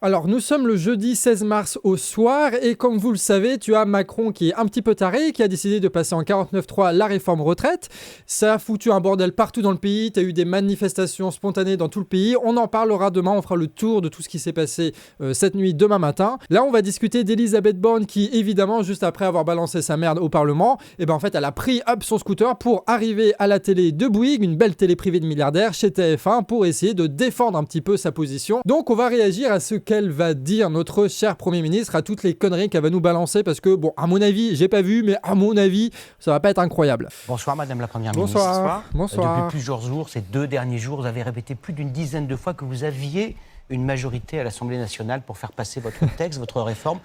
Alors, nous sommes le jeudi 16 mars au soir et comme vous le savez, tu as Macron qui est un petit peu taré, qui a décidé de passer en 49.3 la réforme retraite. Ça a foutu un bordel partout dans le pays, tu as eu des manifestations spontanées dans tout le pays. On en parlera demain, on fera le tour de tout ce qui s'est passé cette nuit, demain matin. Là, on va discuter d'Elisabeth Borne qui, évidemment, juste après avoir balancé sa merde au Parlement, et ben en fait, elle a pris son scooter pour arriver à la télé de Bouygues, une belle télé privée de milliardaires, chez TF1, pour essayer de défendre un petit peu sa position. Donc, on va réagir à ce qu'elle va dire, notre cher Premier ministre, à toutes les conneries qu'elle va nous balancer, parce que, bon, à mon avis, j'ai pas vu, mais à mon avis, ça va pas être incroyable. Bonsoir Madame la Première Bonsoir. ministre. Bonsoir. Depuis plusieurs jours, ces 2 derniers jours, vous avez répété plus d'une dizaine de fois que vous aviez une majorité à l'Assemblée nationale pour faire passer votre texte, votre réforme.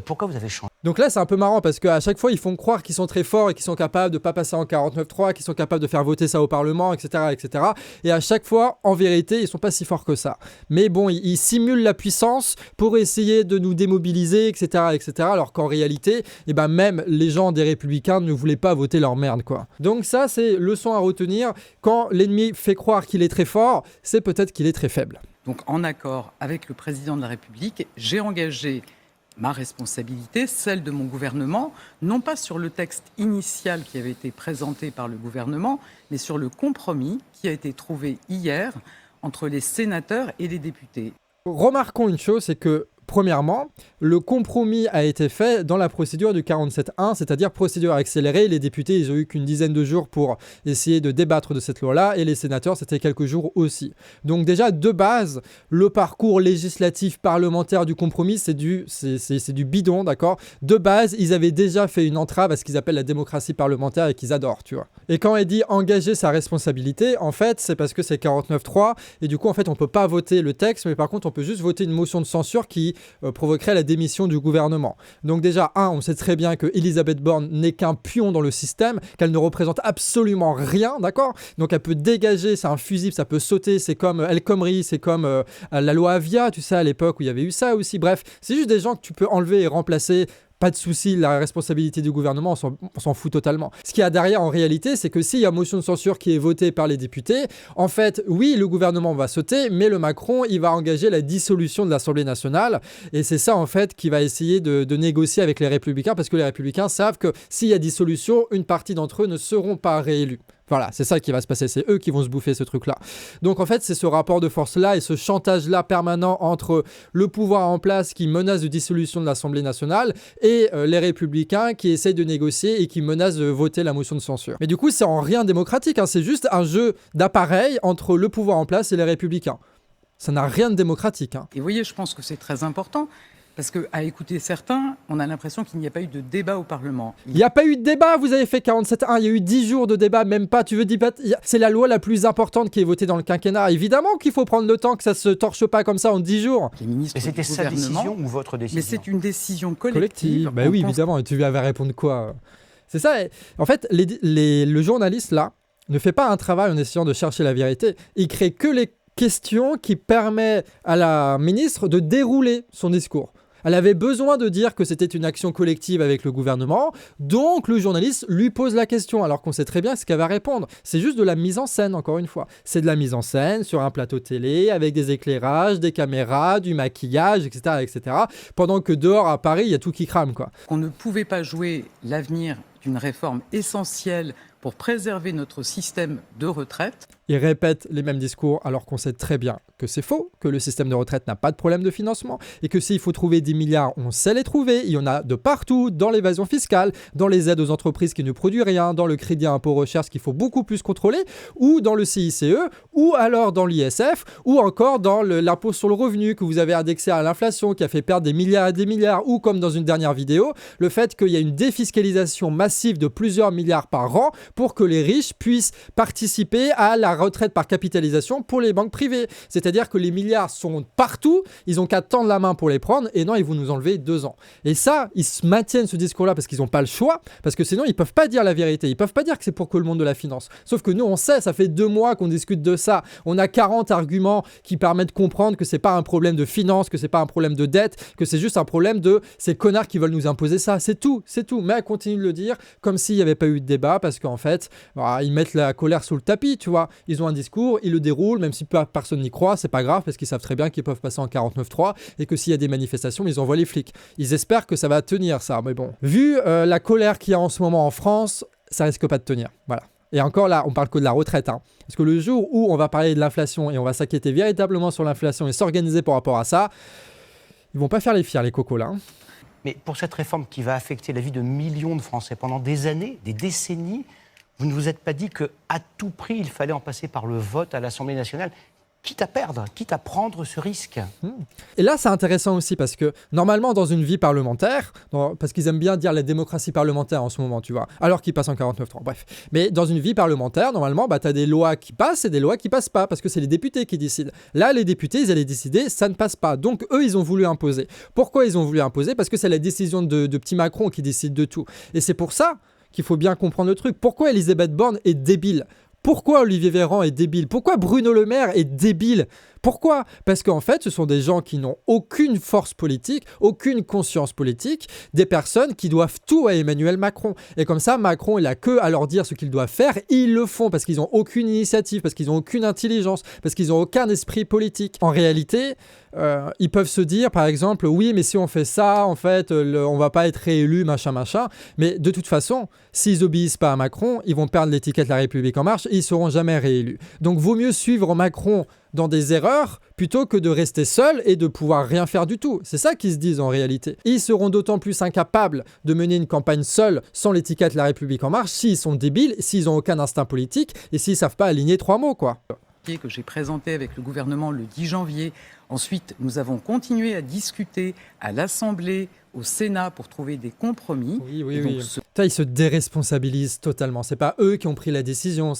Pourquoi vous avez changé ? Donc là, c'est un peu marrant parce qu'à chaque fois, ils font croire qu'ils sont très forts et qu'ils sont capables de ne pas passer en 49.3, qu'ils sont capables de faire voter ça au Parlement, etc., etc. Et à chaque fois, en vérité, ils ne sont pas si forts que ça. Mais bon, ils simulent la puissance pour essayer de nous démobiliser, etc., etc. Alors qu'en réalité, eh ben, même les gens des Républicains ne voulaient pas voter leur merde, quoi. Donc ça, c'est leçon à retenir. Quand l'ennemi fait croire qu'il est très fort, c'est peut-être qu'il est très faible. Donc en accord avec le président de la République, j'ai engagé ma responsabilité, celle de mon gouvernement, non pas sur le texte initial qui avait été présenté par le gouvernement, mais sur le compromis qui a été trouvé hier entre les sénateurs et les députés. Remarquons une chose, c'est que premièrement, le compromis a été fait dans la procédure du 47.1, c'est-à-dire procédure accélérée. Les députés, ils ont eu qu'une dizaine de jours pour essayer de débattre de cette loi-là, et les sénateurs, c'était quelques jours aussi. Donc déjà, de base, le parcours législatif parlementaire du compromis, c'est du bidon, d'accord ? De base, ils avaient déjà fait une entrave à ce qu'ils appellent la démocratie parlementaire et qu'ils adorent, tu vois. Et quand elle dit engager sa responsabilité, en fait, c'est parce que c'est 49.3, et du coup, en fait, on peut pas voter le texte, mais par contre, on peut juste voter une motion de censure qui provoquerait la démission du gouvernement. Donc déjà, on sait très bien que Elisabeth Borne n'est qu'un pion dans le système, qu'elle ne représente absolument rien, d'accord ? Donc elle peut dégager, c'est un fusible, ça peut sauter, c'est comme El Khomri, c'est comme la loi Avia, tu sais, à l'époque où il y avait eu ça aussi. Bref, c'est juste des gens que tu peux enlever et remplacer. Pas de souci, la responsabilité du gouvernement, on s'en fout totalement. Ce qu'il y a derrière, en réalité, c'est que s'il y a motion de censure qui est votée par les députés, en fait, oui, le gouvernement va sauter, mais le Macron, il va engager la dissolution de l'Assemblée nationale. Et c'est ça, en fait, qui va essayer de négocier avec les Républicains, parce que les Républicains savent que s'il y a dissolution, une partie d'entre eux ne seront pas réélus. Voilà, c'est ça qui va se passer, c'est eux qui vont se bouffer ce truc-là. Donc en fait, c'est ce rapport de force-là et ce chantage-là permanent entre le pouvoir en place qui menace de dissolution de l'Assemblée nationale et les Républicains qui essayent de négocier et qui menacent de voter la motion de censure. Mais du coup, c'est en rien démocratique, c'est juste un jeu d'appareil entre le pouvoir en place et les Républicains. Ça n'a rien de démocratique. Et vous voyez, je pense que c'est très important. Parce qu'à écouter certains, on a l'impression qu'il n'y a pas eu de débat au Parlement. Il n'y a pas eu de débat, vous avez fait 47.1, il y a eu 10 jours de débat, même pas, tu veux dire, c'est la loi la plus importante qui est votée dans le quinquennat. Évidemment qu'il faut prendre le temps, que ça se torche pas comme ça en 10 jours. Les ministres Et c'était sa décision ou votre décision ? Mais c'est une décision collective. Bah oui, évidemment, et tu lui avais répondu quoi ? C'est ça, en fait, le journaliste là ne fait pas un travail en essayant de chercher la vérité, il crée que les questions qui permettent à la ministre de dérouler son discours. Elle avait besoin de dire que c'était une action collective avec le gouvernement, donc le journaliste lui pose la question, alors qu'on sait très bien ce qu'elle va répondre. C'est juste de la mise en scène, encore une fois. C'est de la mise en scène sur un plateau télé, avec des éclairages, des caméras, du maquillage, etc., etc. Pendant que dehors, à Paris, il y a tout qui crame, quoi. On ne pouvait pas jouer l'avenir d'une réforme essentielle pour préserver notre système de retraite. Ils répètent les mêmes discours alors qu'on sait très bien que c'est faux, que le système de retraite n'a pas de problème de financement et que s'il faut trouver des milliards, on sait les trouver. Il y en a de partout, dans l'évasion fiscale, dans les aides aux entreprises qui ne produisent rien, dans le crédit impôt recherche qu'il faut beaucoup plus contrôler, ou dans le CICE, ou alors dans l'ISF, ou encore dans l'impôt sur le revenu que vous avez indexé à l'inflation qui a fait perdre des milliards et des milliards, ou comme dans une dernière vidéo, le fait qu'il y a une défiscalisation massive de plusieurs milliards par an pour que les riches puissent participer à la retraite par capitalisation pour les banques privées. C'est-à-dire que les milliards sont partout, ils ont qu'à tendre la main pour les prendre, et non, ils vont nous enlever 2 ans. Et ça, ils se maintiennent ce discours-là parce qu'ils n'ont pas le choix, parce que sinon, ils ne peuvent pas dire la vérité. Ils ne peuvent pas dire que c'est pour que le monde de la finance. Sauf que nous, on sait, ça fait 2 mois qu'on discute de ça. On a 40 arguments qui permettent de comprendre que c'est pas un problème de finance, que c'est pas un problème de dette, que c'est juste un problème de ces connards qui veulent nous imposer ça. C'est tout. Mais elle continue de le dire, comme s'il n'y avait pas eu de débat, parce qu'en fait, ils mettent la colère sous le tapis, tu vois. Ils ont un discours, ils le déroulent, même si personne n'y croit, c'est pas grave, parce qu'ils savent très bien qu'ils peuvent passer en 49.3 et que s'il y a des manifestations, ils envoient les flics. Ils espèrent que ça va tenir, ça, mais bon. Vu la colère qu'il y a en ce moment en France, ça risque pas de tenir, voilà. Et encore là, on parle que de la retraite, hein. Parce que le jour où on va parler de l'inflation et on va s'inquiéter véritablement sur l'inflation et s'organiser par rapport à ça, ils vont pas faire les fiers, les cocos, là, hein. Mais pour cette réforme qui va affecter la vie de millions de Français pendant des années, des décennies, vous ne vous êtes pas dit qu'à tout prix, il fallait en passer par le vote à l'Assemblée nationale, quitte à perdre, quitte à prendre ce risque. Et là, c'est intéressant aussi parce que normalement, dans une vie parlementaire, parce qu'ils aiment bien dire la démocratie parlementaire en ce moment, tu vois, alors qu'ils passent en 49.3, bref. Mais dans une vie parlementaire, normalement, tu as des lois qui passent et des lois qui passent pas parce que c'est les députés qui décident. Là, les députés, ils allaient décider, ça ne passe pas. Donc, eux, ils ont voulu imposer. Pourquoi ils ont voulu imposer ? Parce que c'est la décision de petit Macron qui décide de tout. Et c'est pour ça qu'il faut bien comprendre le truc. Pourquoi Elisabeth Borne est débile ? Pourquoi Olivier Véran est débile ? Pourquoi Bruno Le Maire est débile ? Pourquoi ? Parce qu'en fait, ce sont des gens qui n'ont aucune force politique, aucune conscience politique, des personnes qui doivent tout à Emmanuel Macron. Et comme ça, Macron, il a que à leur dire ce qu'ils doivent faire, ils le font parce qu'ils n'ont aucune initiative, parce qu'ils n'ont aucune intelligence, parce qu'ils n'ont aucun esprit politique. En réalité, ils peuvent se dire, par exemple, oui, mais si on fait ça, en fait, on va pas être réélu, machin. Mais de toute façon, s'ils obéissent pas à Macron, ils vont perdre l'étiquette La République En Marche et ils seront jamais réélus. Donc, vaut mieux suivre Macron dans des erreurs plutôt que de rester seul et de pouvoir rien faire du tout. C'est ça qu'ils se disent en réalité. Ils seront d'autant plus incapables de mener une campagne seuls sans l'étiquette La République En Marche s'ils sont débiles, s'ils n'ont aucun instinct politique et s'ils savent pas aligner 3 mots, quoi. Que j'ai présenté avec le gouvernement le 10 janvier. Ensuite, nous avons continué à discuter à l'Assemblée, au Sénat pour trouver des compromis. Oui. Ils se déresponsabilisent totalement. C'est pas eux qui ont pris la décision.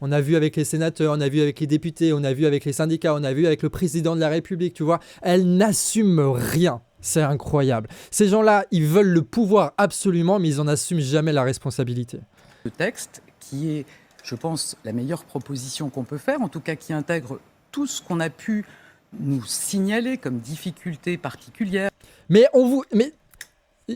On a vu avec les sénateurs, on a vu avec les députés, on a vu avec les syndicats, on a vu avec le président de la République, tu vois. Elles n'assument rien. C'est incroyable. Ces gens-là, ils veulent le pouvoir absolument, mais ils n'en assument jamais la responsabilité. Le texte qui est, je pense, la meilleure proposition qu'on peut faire, en tout cas qui intègre tout ce qu'on a pu nous signaler comme difficultés particulières. Mais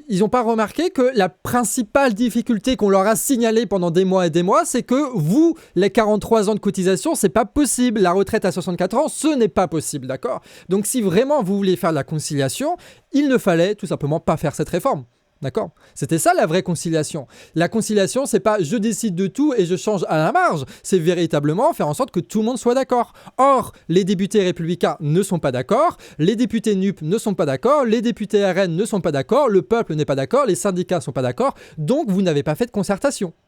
ils n'ont pas remarqué que la principale difficulté qu'on leur a signalée pendant des mois et des mois, c'est que vous, les 43 ans de cotisation, c'est pas possible. La retraite à 64 ans, ce n'est pas possible, d'accord ? Donc si vraiment vous voulez faire de la conciliation, il ne fallait tout simplement pas faire cette réforme. D'accord ? C'était ça la vraie conciliation. La conciliation, c'est pas je décide de tout et je change à la marge. C'est véritablement faire en sorte que tout le monde soit d'accord. Or, les députés républicains ne sont pas d'accord, les députés NUP ne sont pas d'accord, les députés RN ne sont pas d'accord, le peuple n'est pas d'accord, les syndicats ne sont pas d'accord. Donc, vous n'avez pas fait de concertation.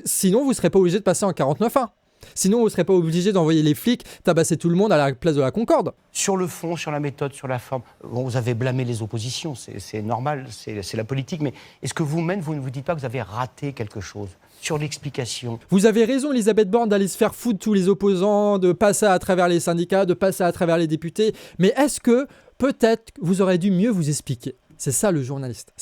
Sinon, vous ne serez pas obligé de passer en 49.1. Sinon, vous ne serez pas obligé d'envoyer les flics tabasser tout le monde à la place de la Concorde. Sur le fond, sur la méthode, sur la forme, vous avez blâmé les oppositions, c'est normal, c'est la politique, mais est-ce que vous-même, vous ne vous dites pas que vous avez raté quelque chose sur l'explication ? Vous avez raison, Elisabeth Borne, d'aller se faire foutre tous les opposants, de passer à travers les syndicats, de passer à travers les députés, mais est-ce que peut-être vous aurez dû mieux vous expliquer ? C'est ça le journaliste.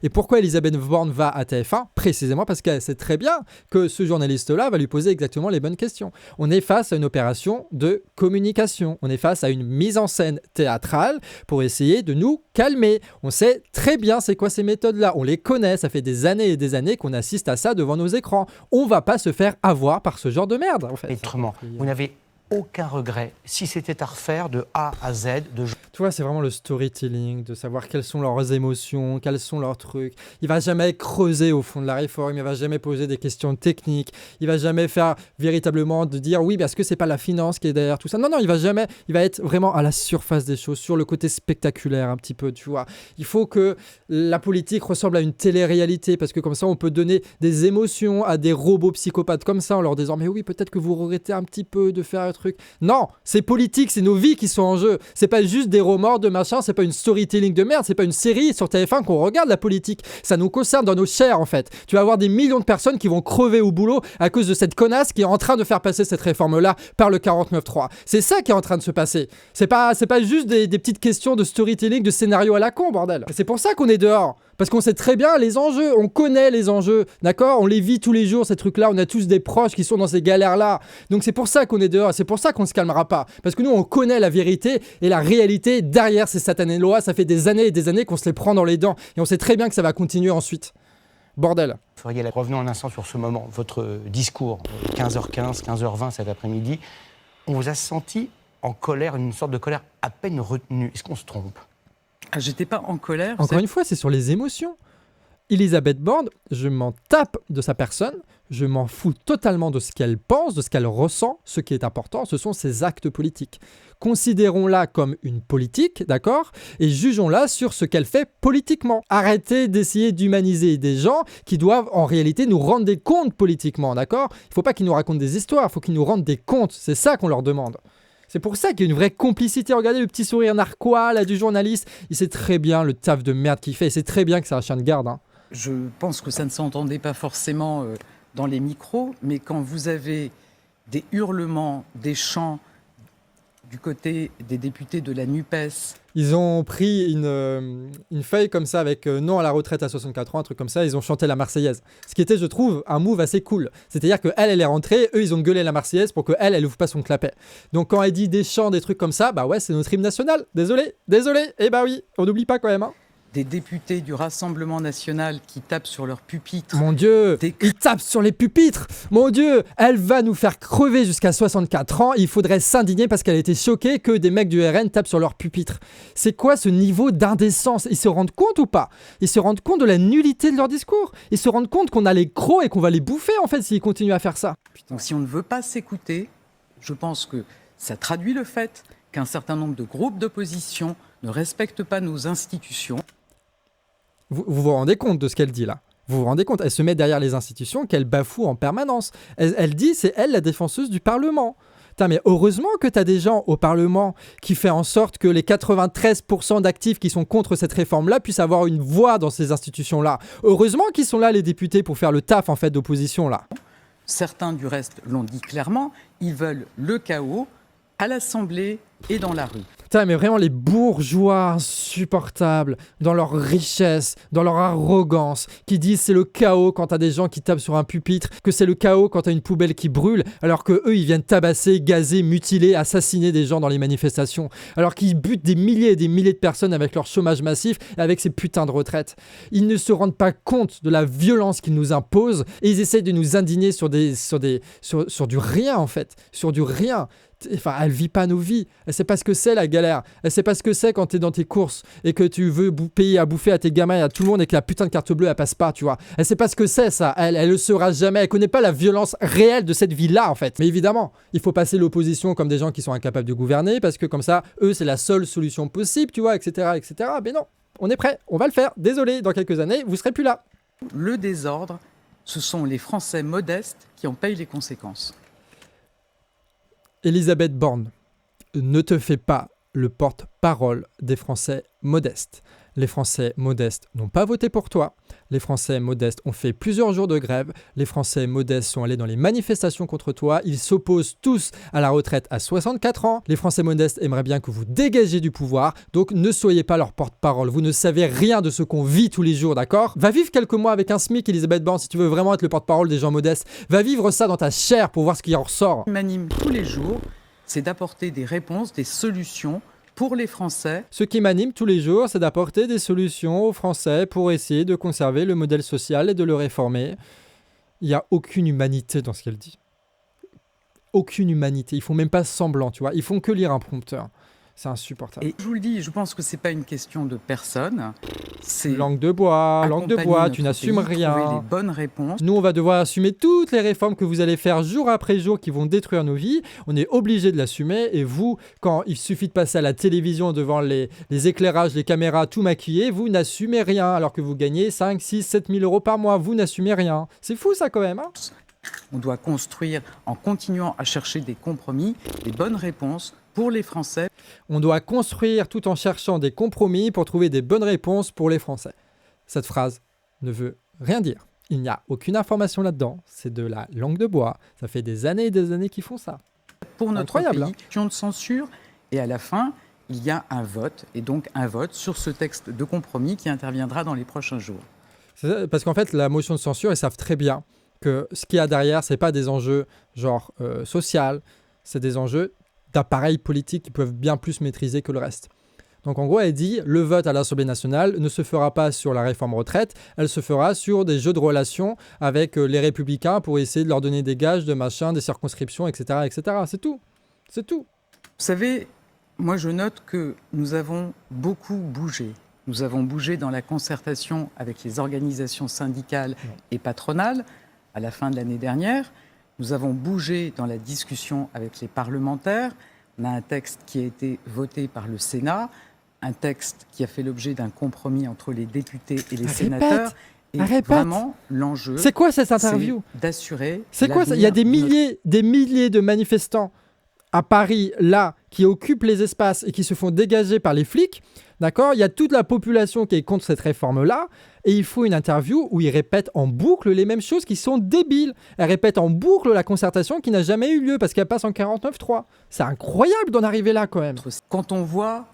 Et pourquoi Elisabeth Borne va à TF1 ? Précisément parce qu'elle sait très bien que ce journaliste-là va lui poser exactement les bonnes questions. On est face à une opération de communication. On est face à une mise en scène théâtrale pour essayer de nous calmer. On sait très bien c'est quoi ces méthodes-là. On les connaît. Ça fait des années et des années qu'on assiste à ça devant nos écrans. On va pas se faire avoir par ce genre de merde, en fait. Autrement, vous n'avez aucun regret, si c'était à refaire de A à Z, Tu vois, c'est vraiment le storytelling, de savoir quelles sont leurs émotions, quels sont leurs trucs. Il va jamais creuser au fond de la réforme, il va jamais poser des questions techniques, il va jamais faire véritablement de dire oui, parce que c'est pas la finance qui est derrière tout ça. Non, il va être vraiment à la surface des choses, sur le côté spectaculaire un petit peu, tu vois. Il faut que la politique ressemble à une télé-réalité, parce que comme ça, on peut donner des émotions à des robots psychopathes comme ça, en leur disant mais oui, peut-être que vous regrettez un petit peu de faire un truc. Non, c'est politique, c'est nos vies qui sont en jeu. C'est pas juste des remords de machin, c'est pas une storytelling de merde, c'est pas une série sur TF1 qu'on regarde la politique. Ça nous concerne dans nos chairs en fait. Tu vas avoir des millions de personnes qui vont crever au boulot à cause de cette connasse qui est en train de faire passer cette réforme-là par le 49.3. C'est ça qui est en train de se passer. C'est pas juste des petites questions de storytelling, de scénario à la con, bordel. C'est pour ça qu'on est dehors. Parce qu'on sait très bien les enjeux, on connaît les enjeux, d'accord? On les vit tous les jours, ces trucs-là, on a tous des proches qui sont dans ces galères-là. Donc c'est pour ça qu'on est dehors, c'est pour ça qu'on ne se calmera pas. Parce que nous, on connaît la vérité et la réalité derrière ces satanées lois. Ça fait des années et des années qu'on se les prend dans les dents. Et on sait très bien que ça va continuer ensuite. Bordel. Furiel, revenons un instant sur ce moment. Votre discours, 15h15, 15h20 cet après-midi, on vous a senti en colère, une sorte de colère à peine retenue. Est-ce qu'on se trompe? J'étais pas en colère. Encore une fois, c'est sur les émotions. Elisabeth Borne, je m'en tape de sa personne, je m'en fous totalement de ce qu'elle pense, de ce qu'elle ressent. Ce qui est important, ce sont ses actes politiques. Considérons-la comme une politique, d'accord? Et jugeons-la sur ce qu'elle fait politiquement. Arrêtez d'essayer d'humaniser des gens qui doivent en réalité nous rendre des comptes politiquement, d'accord? Il ne faut pas qu'ils nous racontent des histoires, il faut qu'ils nous rendent des comptes. C'est ça qu'on leur demande. C'est pour ça qu'il y a une vraie complicité. Regardez le petit sourire narquois là, du journaliste. Il sait très bien le taf de merde qu'il fait. Il sait très bien que c'est un chien de garde. Hein. Je pense que ça ne s'entendait pas forcément dans les micros, mais quand vous avez des hurlements, des chants du côté des députés de la NUPES... Ils ont pris une feuille comme ça avec non à la retraite à 64 ans, un truc comme ça, ils ont chanté la Marseillaise. Ce qui était, je trouve, un move assez cool. C'est-à-dire qu'elle, elle est rentrée, eux, ils ont gueulé la Marseillaise pour qu'elle, elle ouvre pas son clapet. Donc quand elle dit des chants, des trucs comme ça, bah ouais, c'est notre hymne national. Désolé. Eh bah oui, on n'oublie pas quand même. Hein. Des députés du Rassemblement national qui tapent sur leur pupitre. Mon Dieu, ils tapent sur les pupitres. Mon Dieu, elle va nous faire crever jusqu'à 64 ans. Il faudrait s'indigner parce qu'elle était choquée que des mecs du RN tapent sur leur pupitre. C'est quoi ce niveau d'indécence? Ils se rendent compte ou pas? Ils se rendent compte de la nullité de leur discours? Ils se rendent compte qu'on a les crocs et qu'on va les bouffer en fait s'ils continuent à faire ça? Donc si on ne veut pas s'écouter, je pense que ça traduit le fait qu'un certain nombre de groupes d'opposition ne respectent pas nos institutions. Vous vous rendez compte de ce qu'elle dit là? Vous vous rendez compte? Elle se met derrière les institutions qu'elle bafoue en permanence. Elle dit, c'est elle la défenseuse du Parlement. Putain, mais heureusement que tu as des gens au Parlement qui font en sorte que les 93% d'actifs qui sont contre cette réforme-là puissent avoir une voix dans ces institutions-là. Heureusement qu'ils sont là, les députés, pour faire le taf en fait d'opposition là. Certains, du reste, l'ont dit clairement, ils veulent le chaos à l'Assemblée et dans la rue. Putain, mais vraiment les bourgeois insupportables, dans leur richesse, dans leur arrogance, qui disent c'est le chaos quand t'as des gens qui tapent sur un pupitre, que c'est le chaos quand t'as une poubelle qui brûle, alors que eux ils viennent tabasser, gazer, mutiler, assassiner des gens dans les manifestations, alors qu'ils butent des milliers et des milliers de personnes avec leur chômage massif et avec ces putains de retraites. Ils ne se rendent pas compte de la violence qu'ils nous imposent et ils essayent de nous indigner sur du rien en fait, sur du rien. Enfin, elle vit pas nos vies. Elle sait pas ce que c'est la galère. Elle sait pas ce que c'est quand t'es dans tes courses et que tu veux payer à bouffer à tes gamins et à tout le monde et que la putain de carte bleue elle passe pas, tu vois. Elle sait pas ce que c'est ça. Elle le saura jamais. Elle connaît pas la violence réelle de cette vie-là en fait. Mais évidemment, il faut passer l'opposition comme des gens qui sont incapables de gouverner parce que comme ça, eux c'est la seule solution possible, tu vois, etc., etc. Mais non, on est prêt, on va le faire. Désolé, dans quelques années, vous serez plus là. Le désordre, ce sont les Français modestes qui en payent les conséquences. Elisabeth Borne, ne te fais pas le porte-parole des Français modestes. Les Français modestes n'ont pas voté pour toi. Les Français modestes ont fait plusieurs jours de grève. Les Français modestes sont allés dans les manifestations contre toi. Ils s'opposent tous à la retraite à 64 ans. Les Français modestes aimeraient bien que vous dégagiez du pouvoir. Donc ne soyez pas leur porte-parole. Vous ne savez rien de ce qu'on vit tous les jours, d'accord? Va vivre quelques mois avec un SMIC, Elisabeth Borne, si tu veux vraiment être le porte-parole des gens modestes. Va vivre ça dans ta chair pour voir ce qui en ressort. Ce qui m'anime tous les jours, c'est d'apporter des réponses, des solutions pour les Français. Ce qui m'anime tous les jours, c'est d'apporter des solutions aux Français pour essayer de conserver le modèle social et de le réformer. Il n'y a aucune humanité dans ce qu'elle dit. Aucune humanité. Ils font même pas semblant, tu vois. Ils font que lire un prompteur. C'est insupportable. Et je vous le dis, je pense que c'est pas une question de personne. C'est langue de bois, tu n'assumes rien. Trouver les bonnes réponses. Nous, on va devoir assumer toutes les réformes que vous allez faire jour après jour qui vont détruire nos vies. On est obligé de l'assumer. Et vous, quand il suffit de passer à la télévision devant les éclairages, les caméras, tout maquillé, vous n'assumez rien alors que vous gagnez 5, 6, 7 000 euros par mois. Vous n'assumez rien. C'est fou ça quand même. Hein. On doit construire en continuant à chercher des compromis, des bonnes réponses pour les Français. On doit construire tout en cherchant des compromis pour trouver des bonnes réponses pour les Français. Cette phrase ne veut rien dire. Il n'y a aucune information là-dedans. C'est de la langue de bois. Ça fait des années et des années qu'ils font ça. Pour notre incroyable, pays, question de censure. Et à la fin, il y a un vote, et donc un vote sur ce texte de compromis qui interviendra dans les prochains jours. Parce qu'en fait, la motion de censure, ils savent très bien que ce qu'il y a derrière, c'est pas des enjeux genre social, c'est des enjeux d'appareils politiques qui peuvent bien plus maîtriser que le reste. Donc en gros, elle dit le vote à l'Assemblée nationale ne se fera pas sur la réforme retraite, elle se fera sur des jeux de relations avec les républicains pour essayer de leur donner des gages, de machin, des circonscriptions, etc. etc. C'est tout. C'est tout. Vous savez, moi je note que nous avons beaucoup bougé. Nous avons bougé dans la concertation avec les organisations syndicales et patronales à la fin de l'année dernière. Nous avons bougé dans la discussion avec les parlementaires. On a un texte qui a été voté par le Sénat, un texte qui a fait l'objet d'un compromis entre les députés et les sénateurs. Et vraiment, l'enjeu, c'est quoi cette interview ? C'est d'assurer. C'est quoi ça ? Il y a des milliers de manifestants à Paris, là, qui occupent les espaces et qui se font dégager par les flics. D'accord ? Il y a toute la population qui est contre cette réforme-là. Et il faut une interview où ils répètent en boucle les mêmes choses qui sont débiles. Elles répètent en boucle la concertation qui n'a jamais eu lieu parce qu'elle passe en 49.3. C'est incroyable d'en arriver là, quand même. Quand on voit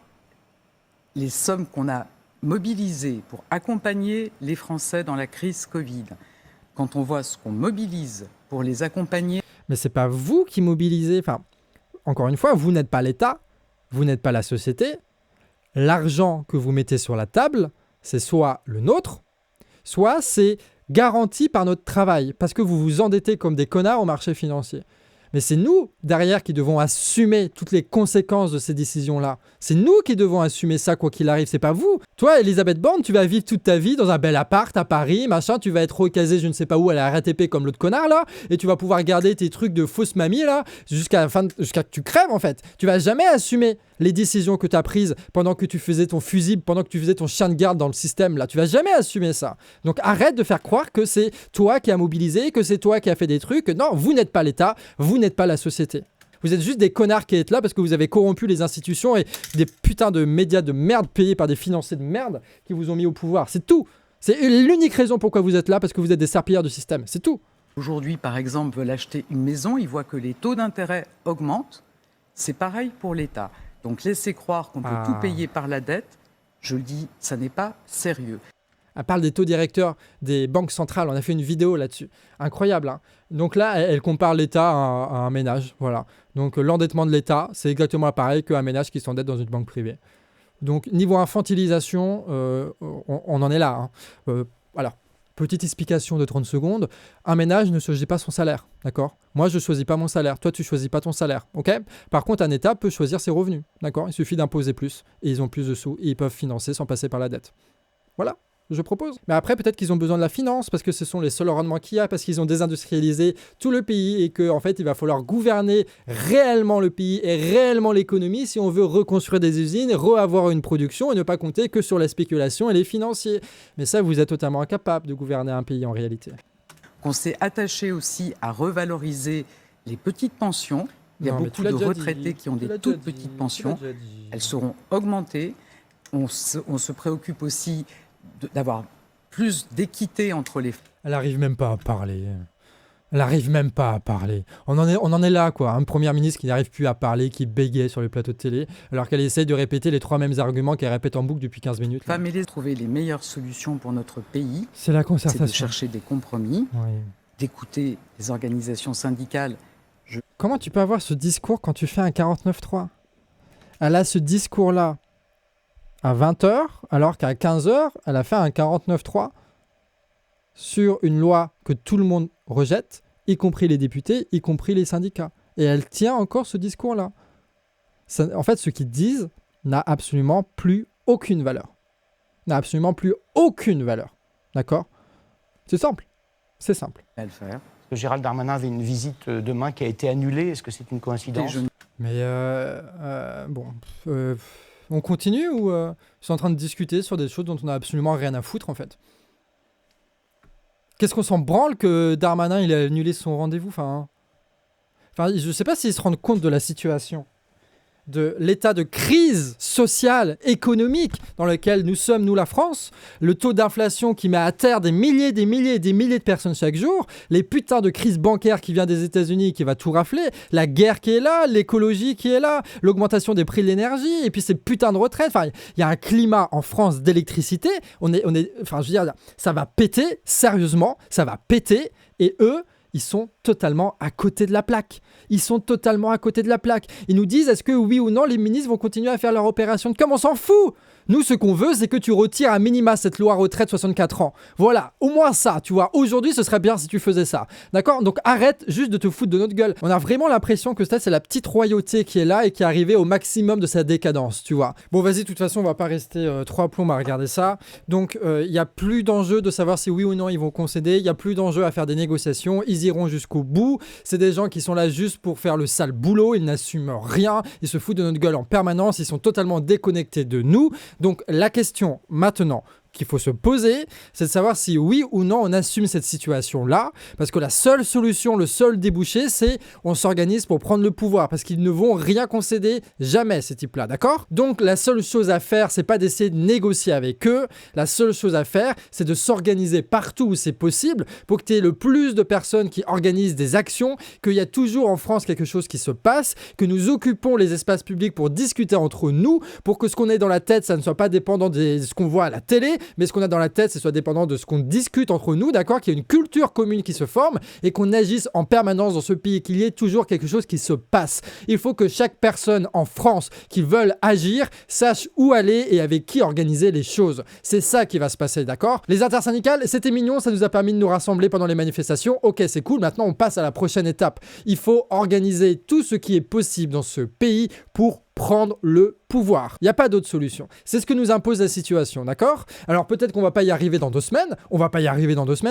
les sommes qu'on a mobilisées pour accompagner les Français dans la crise Covid, quand on voit ce qu'on mobilise pour les accompagner... Mais c'est pas vous qui mobilisez. Enfin, encore une fois, vous n'êtes pas l'État, vous n'êtes pas la société. L'argent que vous mettez sur la table, c'est soit le nôtre, soit c'est garanti par notre travail, parce que vous vous endettez comme des connards au marché financier. Mais c'est nous, derrière, qui devons assumer toutes les conséquences de ces décisions-là. C'est nous qui devons assumer ça, quoi qu'il arrive. C'est pas vous. Toi, Elisabeth Borne, tu vas vivre toute ta vie dans un bel appart à Paris, machin. Tu vas être recasé, je ne sais pas où, à la RATP comme l'autre connard, là. Et tu vas pouvoir garder tes trucs de fausse mamie, là, jusqu'à que tu crèves, en fait. Tu vas jamais assumer les décisions que tu as prises pendant que tu faisais ton fusible, pendant que tu faisais ton chien de garde dans le système, là. Tu vas jamais assumer ça. Donc arrête de faire croire que c'est toi qui as mobilisé, que c'est toi qui as fait des trucs. Non, vous n'êtes pas l'État, vous n'êtes pas la société. Vous êtes juste des connards qui êtes là parce que vous avez corrompu les institutions et des putains de médias de merde payés par des financiers de merde qui vous ont mis au pouvoir. C'est tout. C'est l'unique raison pourquoi vous êtes là, parce que vous êtes des serpillères du système. C'est tout. Aujourd'hui, par exemple, veulent acheter une maison, ils voient que les taux d'intérêt augmentent. C'est pareil pour l'État. Donc laisser croire qu'on peut tout payer par la dette, je le dis, ça n'est pas sérieux. Elle parle des taux directeurs des banques centrales. On a fait une vidéo là-dessus. Incroyable, hein. Donc là, elle compare l'État à un ménage. Voilà. Donc l'endettement de l'État, c'est exactement pareil qu'un ménage qui s'endette dans une banque privée. Donc niveau infantilisation, on en est là, hein. Alors, petite explication de 30 secondes. Un ménage ne choisit pas son salaire, d'accord ? Moi, je ne choisis pas mon salaire. Toi, tu ne choisis pas ton salaire, ok ? Par contre, un État peut choisir ses revenus, d'accord ? Il suffit d'imposer plus et ils ont plus de sous et ils peuvent financer sans passer par la dette. Voilà. Je propose. Mais après, peut-être qu'ils ont besoin de la finance parce que ce sont les seuls rendements qu'il y a, parce qu'ils ont désindustrialisé tout le pays et qu'en fait, il va falloir gouverner réellement le pays et réellement l'économie si on veut reconstruire des usines, avoir une production et ne pas compter que sur la spéculation et les financiers. Mais ça, vous êtes totalement incapable de gouverner un pays en réalité. On s'est attaché aussi à revaloriser les petites pensions. Il y a beaucoup de retraités qui ont des toutes petites pensions. Elles seront augmentées. On se préoccupe aussi d'avoir plus d'équité entre les... Elle n'arrive même pas à parler. Elle n'arrive même pas à parler. On en est là, quoi. Un Premier ministre qui n'arrive plus à parler, qui bégaye sur les plateaux de télé, alors qu'elle essaye de répéter les 3 mêmes arguments qu'elle répète en boucle depuis 15 minutes. Femmes et trouver les meilleures solutions pour notre pays. C'est la concertation. C'est de chercher des compromis, d'écouter les organisations syndicales. Comment tu peux avoir ce discours quand tu fais un 49.3 ? Elle a ce discours-là à 20h, alors qu'à 15h, elle a fait un 49.3 sur une loi que tout le monde rejette, y compris les députés, y compris les syndicats. Et elle tient encore ce discours-là. En fait, ce qu'ils disent n'a absolument plus aucune valeur. N'a absolument plus aucune valeur. D'accord ? C'est simple. C'est simple. À le faire. Parce que Gérald Darmanin avait une visite demain qui a été annulée. Est-ce que c'est une coïncidence ? Mais on continue ou ils sont en train de discuter sur des choses dont on n'a absolument rien à foutre en fait ? Qu'est-ce qu'on s'en branle que Darmanin il a annulé son rendez-vous ? Enfin, je ne sais pas s'ils se rendent compte de la situation. de l'état de crise sociale, économique dans lequel nous sommes, nous la France, le taux d'inflation qui met à terre des milliers de personnes chaque jour, les putains de crises bancaires qui vient des États-Unis qui va tout rafler, la guerre qui est là, l'écologie qui est là, l'augmentation des prix de l'énergie, et puis ces putains de retraites. Enfin, il y a un climat en France d'électricité. Enfin, je veux dire, ça va péter, sérieusement, ça va péter, et eux, ils sont totalement à côté de la plaque. Ils sont totalement à côté de la plaque. Ils nous disent, est-ce que oui ou non, les ministres vont continuer à faire leur opération de com'? On s'en fout. Nous, ce qu'on veut, c'est que tu retires à minima cette loi retraite 64 ans. Voilà, au moins ça, tu vois. Aujourd'hui, ce serait bien si tu faisais ça. D'accord? Donc arrête juste de te foutre de notre gueule. On a vraiment l'impression que c'est la petite royauté qui est là et qui est arrivée au maximum de sa décadence, tu vois. Bon, vas-y, de toute façon, on va pas rester 3 plombs à regarder ça. Donc, il n'y a plus d'enjeu de savoir si oui ou non ils vont concéder. Il n'y a plus d'enjeu à faire des négociations. Ils iront jusqu'au bout. C'est des gens qui sont là juste pour faire le sale boulot. Ils n'assument rien. Ils se foutent de notre gueule en permanence. Ils sont totalement déconnectés de nous. Donc la question maintenant qu'il faut se poser, c'est de savoir si oui ou non on assume cette situation-là, parce que la seule solution, le seul débouché, c'est on s'organise pour prendre le pouvoir, parce qu'ils ne vont rien concéder, jamais ces types-là, d'accord? Donc la seule chose à faire, c'est pas d'essayer de négocier avec eux, la seule chose à faire, c'est de s'organiser partout où c'est possible, pour que tu aies le plus de personnes qui organisent des actions, qu'il y a toujours en France quelque chose qui se passe, que nous occupons les espaces publics pour discuter entre nous, pour que ce qu'on ait dans la tête, ça ne soit pas dépendant de ce qu'on voit à la télé, mais ce qu'on a dans la tête, c'est soit dépendant de ce qu'on discute entre nous, d'accord, qu'il y ait une culture commune qui se forme et qu'on agisse en permanence dans ce pays, qu'il y ait toujours quelque chose qui se passe. Il faut que chaque personne en France qui veut agir sache où aller et avec qui organiser les choses. C'est ça qui va se passer, d'accord? Les intersyndicales, c'était mignon, ça nous a permis de nous rassembler pendant les manifestations. Ok, c'est cool, maintenant on passe à la prochaine étape. Il faut organiser tout ce qui est possible dans ce pays pour prendre le pouvoir. Il n'y a pas d'autre solution. C'est ce que nous impose la situation, d'accord? Alors peut-être qu'on va pas y arriver dans 2 semaines,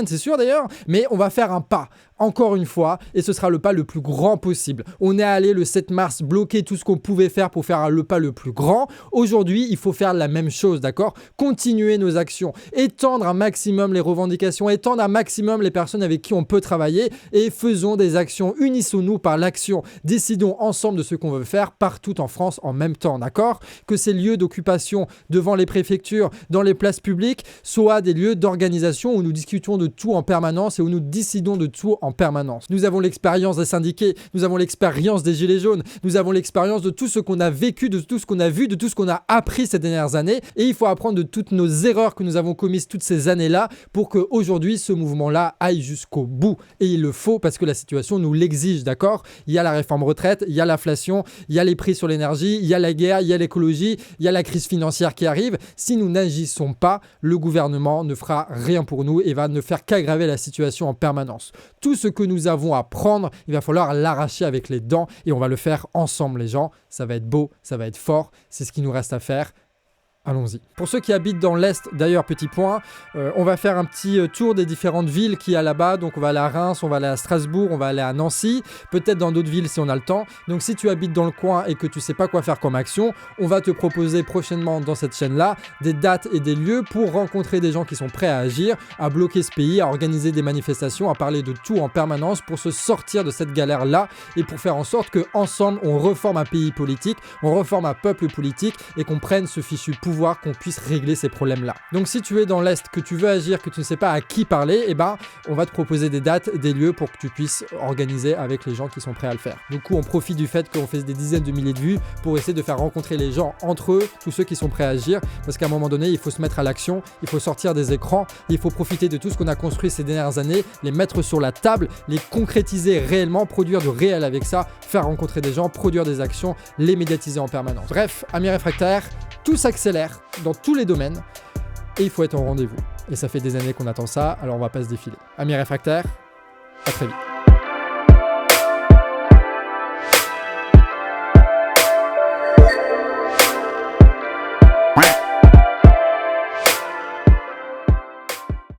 c'est sûr d'ailleurs, mais on va faire un pas, encore une fois, et ce sera le pas le plus grand possible. On est allé le 7 mars bloquer tout ce qu'on pouvait faire pour faire le pas le plus grand. Aujourd'hui, il faut faire la même chose, d'accord? Continuer nos actions, étendre un maximum les revendications, étendre un maximum les personnes avec qui on peut travailler, et faisons des actions, unissons-nous par l'action, décidons ensemble de ce qu'on veut faire partout en France en même temps, d'accord? Que ces lieux d'occupation devant les préfectures, dans les places publiques, soient des lieux d'organisation où nous discutons de tout en permanence et où nous décidons de tout en permanence. Nous avons l'expérience des syndiqués, nous avons l'expérience des gilets jaunes, nous avons l'expérience de tout ce qu'on a vécu, de tout ce qu'on a vu, de tout ce qu'on a appris ces dernières années, et il faut apprendre de toutes nos erreurs que nous avons commises toutes ces années-là pour qu'aujourd'hui ce mouvement-là aille jusqu'au bout. Et il le faut parce que la situation nous l'exige, d'accord? Il y a la réforme retraite, il y a l'inflation, il y a les prix sur l'énergie, il y a la guerre, il y a l'écologie, il y a la crise financière qui arrive. Si nous n'agissons pas, le gouvernement ne fera rien pour nous et va ne faire qu'aggraver la situation en permanence. Tout ce que nous avons à prendre, il va falloir l'arracher avec les dents et on va le faire ensemble, les gens. Ça va être beau, ça va être fort, c'est ce qu'il nous reste à faire. Allons-y. Pour ceux qui habitent dans l'Est, d'ailleurs, petit point, on va faire un petit tour des différentes villes qu'il y a là-bas. Donc, on va aller à Reims, on va aller à Strasbourg, on va aller à Nancy, peut-être dans d'autres villes si on a le temps. Donc, si tu habites dans le coin et que tu sais pas quoi faire comme action, on va te proposer prochainement dans cette chaîne-là des dates et des lieux pour rencontrer des gens qui sont prêts à agir, à bloquer ce pays, à organiser des manifestations, à parler de tout en permanence pour se sortir de cette galère-là et pour faire en sorte qu'ensemble, on reforme un pays politique, on reforme un peuple politique et qu'on prenne ce fichu pouvoir, qu'on puisse régler ces problèmes-là. Donc si tu es dans l'Est, que tu veux agir, que tu ne sais pas à qui parler, eh ben, on va te proposer des dates, des lieux pour que tu puisses organiser avec les gens qui sont prêts à le faire. Du coup, on profite du fait qu'on fait des dizaines de milliers de vues pour essayer de faire rencontrer les gens entre eux, tous ceux qui sont prêts à agir, parce qu'à un moment donné, il faut se mettre à l'action, il faut sortir des écrans, il faut profiter de tout ce qu'on a construit ces dernières années, les mettre sur la table, les concrétiser réellement, produire du réel avec ça, faire rencontrer des gens, produire des actions, les médiatiser en permanence. Bref, amis réfractaires, tout s'accélère dans tous les domaines et il faut être au rendez-vous. Et ça fait des années qu'on attend ça, alors on va pas se défiler. Amis réfractaires, à très vite.